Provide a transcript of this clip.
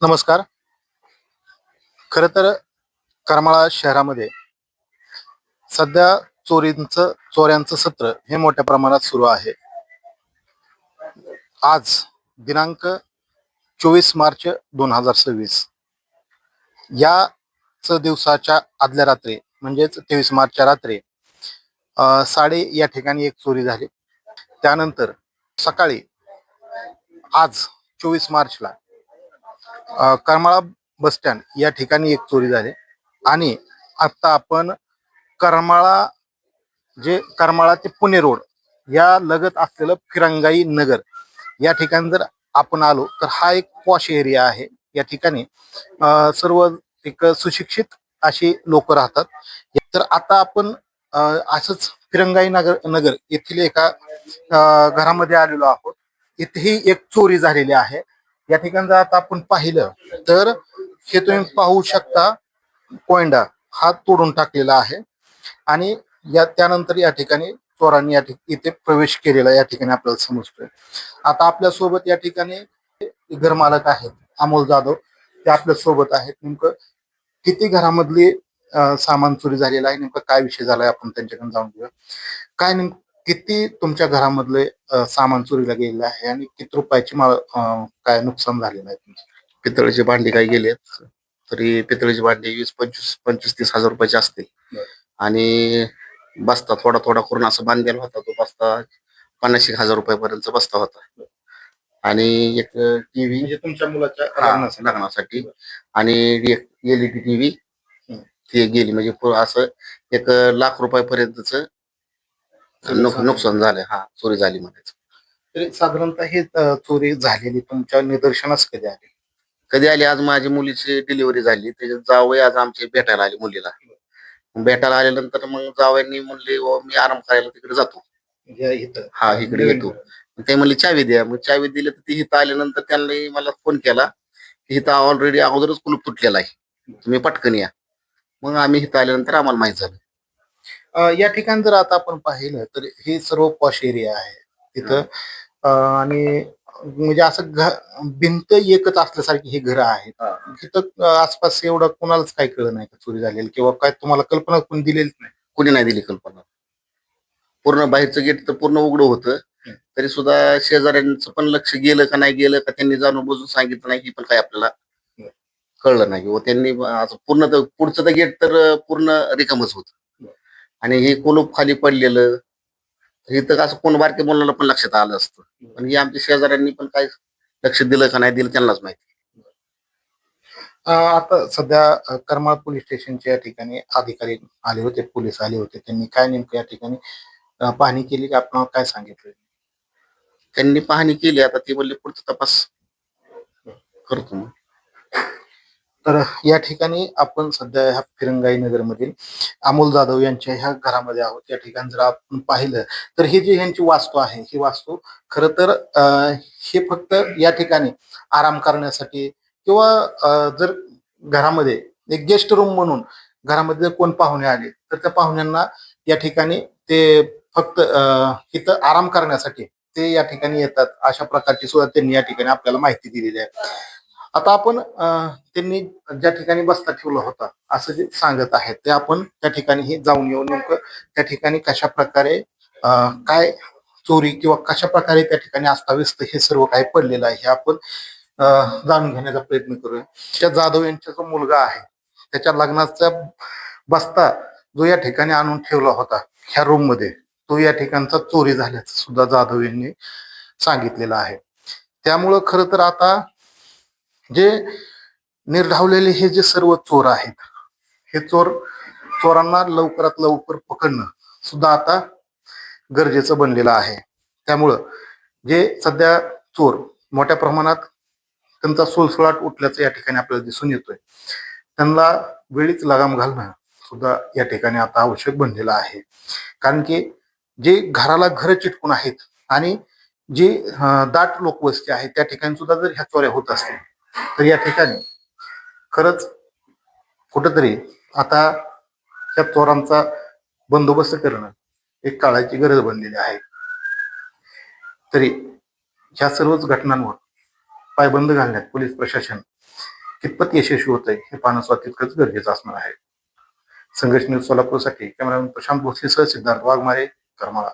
नमस्कार. खरं तर करमाळा शहरामध्ये सध्या चोऱ्यांचं सत्र हे मोठ्या प्रमाणात सुरू आहे. आज दिनांक 24 मार्च 2026 याच दिवसाच्या आदल्या रात्री म्हणजेच 23 मार्चच्या रात्री साडे या ठिकाणी एक चोरी झाली. त्यानंतर सकाळी आज 24 मार्चला करमाळा बसस्टँड या ठिकाणी एक चोरी झाली आणि आता आपण करमाळा करमाळा ते पुणे रोड या लगत असलेलं फिरंगाई नगर या ठिकाणी जर आपण आलो तर हा एक पॉश एरिया आहे. या ठिकाणी सर्व एक सुशिक्षित अशी लोक राहतात. तर आता आपण असंच फिरंगाई नगर येथील एका घरामध्ये आलेलो आहोत. इथेही एक चोरी झालेली आहे. या ठिकाणी जर आता आपण पाहिलं तर हे तुम्ही पाहू शकता, कोयंडा हा तोडून टाकलेला आहे आणि त्यानंतर या ठिकाणी चोरांनी इथे प्रवेश केलेला या ठिकाणी आपल्याला समजतोय. आता आपल्या सोबत या ठिकाणी घरमालक आहेत अमोल जाधव, ते आपल्या सोबत आहेत. नेमकं किती घरामधली सामान चोरी झालेलं आहे, नेमकं काय विषय झालाय आपण त्यांच्याकडे जाऊन घेऊया. काय नेमकं किती तुमच्या घरामधले सामान चोरीला गेलेलं आहे आणि किती रुपयाची काय नुकसान झालेलं आहे तुमचं? पितळेची भांडी काही गेलेत तरी पितळेची भांडी 20, 25, 25, 30 हजार रुपयाची असतील. आणि बस्ता थोडा थोडा करून असं बांधलेला होता. तो बस्ता 50-1,000 रुपयापर्यंत बस्ता होता. आणि एक टीव्ही म्हणजे तुमच्या मुलाच्या लग्नासाठी आणि एक LED टीव्ही ती गेली. म्हणजे असं 1,00,000 रुपयापर्यंतच नुकसान झालं. चोरी झाली म्हणायचं. तरी साधारणतः हे चोरी झालेली तुमच्या निदर्शनास कधी आली? कधी आली? आज माझ्या मुलीची डिलिव्हरी झाली. त्याच्यात जावई आज आमचे भेटायला आले मुलीला. भेटायला आल्यानंतर मग जावयांनी म्हणले मी आराम करायला तिकडे जातो, इकडे येतो. ते म्हणले चावी द्या. मग चावी दिली तर ती इथं आल्यानंतर त्यांनी मला फोन केला की इथं ऑलरेडी अगोदरच कुलूप तुटलेला आहे, तुम्ही पटकन या. मग आम्ही इथं आल्यानंतर आम्हाला माहित झालं. या ठिकाणी जर आता आपण पाहिलं तर हे सर्व पॉश एरिया आहे तिथं. आणि म्हणजे असं भिंत एकच असल्यासारखी हे घर आहेत. तिथं आसपास एवढं कोणालाच काही कळलं नाही का चोरी झालेली, किंवा काय तुम्हाला कल्पना कोणी दिलेलीच नाही? कुणी नाही दिली कल्पना. पूर्ण बाहेरचं गेट तर पूर्ण उघडं होतं, तरी सुद्धा शेजाऱ्यांचं पण लक्ष गेलं का नाही गेलं का, त्यांनी जाणून बुजून सांगितलं नाही, ही पण काही आपल्याला कळलं नाही. व त्यांनी पूर्ण पुढचं गेट तर पूर्ण रिकामच होत आणि हे कुलूप खाली पडलेलं. इथं असं कोण बारके मुलाला पण लक्षात आलं असतं, पण हे आमच्या शेजाऱ्यांनी पण काय लक्ष दिलं का नाही दिलं त्यांनाच माहिती. आता सध्या करमाळ पोलीस स्टेशनच्या या ठिकाणी अधिकारी आले होते, पोलीस आले होते. त्यांनी काय नेमकं या ठिकाणी पाहणी केली की आपण काय सांगितलं? त्यांनी पाहणी केली. आता ती बोलली पुढचा तपास करतो. मग तर या ठिकाणी आपण सध्या ह्या फिरंगाई नगरमधील अमोल जाधव यांच्या ह्या घरामध्ये आहोत. या ठिकाणी जर आपण पाहिलं तर हे जे यांची वास्तू आहे, ही वास्तू खरं तर हे फक्त या ठिकाणी आराम करण्यासाठी किंवा जर घरामध्ये एक गेस्ट रूम म्हणून घरामध्ये जर कोण पाहुणे आले तर त्या पाहुण्यांना या ठिकाणी ते फक्त इथं आराम करण्यासाठी ते या ठिकाणी येतात, अशा प्रकारची सुद्धा त्यांनी या ठिकाणी आपल्याला माहिती दिलेली आहे. आता आपण त्यांनी ज्या ठिकाणी बस्ता ठेवला होता असं जे सांगत आहेत ते आपण त्या ठिकाणी जाऊन येऊन नेमकं त्या ठिकाणी कशा प्रकारे काय चोरी किंवा कशा प्रकारे त्या ठिकाणी अस्ताव्यस्त हे सर्व काही पडलेलं आहे हे आपण जाणून घेण्याचा प्रयत्न करूया. त्या जाधव यांचा जो मुलगा आहे त्याच्या लग्नाचा बस्ता जो या ठिकाणी आणून ठेवला होता ह्या रूम मध्ये, तो या ठिकाणचा चोरी झाल्याचं सुद्धा जाधव यांनी सांगितलेलं आहे. त्यामुळं खरं तर आता जे निर्धावलेले हे जे सर्व चोर आहेत, हे चोरांना लवकरात लवकर पकडणं सुद्धा आता गरजेचं बनलेलं आहे. त्यामुळं जे सध्या चोर मोठ्या प्रमाणात त्यांचा सुळसुळाट उठल्याचं या ठिकाणी आपल्याला दिसून येतोय, त्यांना वेळीच लगाम घालणं सुद्धा या ठिकाणी आता आवश्यक बनलेलं आहे. कारण की जे घराला घर चिटकून आहेत आणि जी दाट लोकवस्ती आहे त्या ठिकाणी सुद्धा जर ह्या चोऱ्या होत असतील तर या ठिकाणी खरंच कुठंतरी आता त्या चोरांचा बंदोबस्त करणं एक काळाची गरज बनलेली आहे. तरी ह्या सर्वच घटनांवर पायबंद घालण्यात पोलीस प्रशासन कितपत यशस्वी होत आहे हे पाहणं सुद्धा तितकंच गरजेचं असणार आहे. संघर्ष न्यूज सोलापूरसाठी कॅमेरामॅन प्रशांत भोसलेसह सिद्धार्थ वाघमारे करमाळा.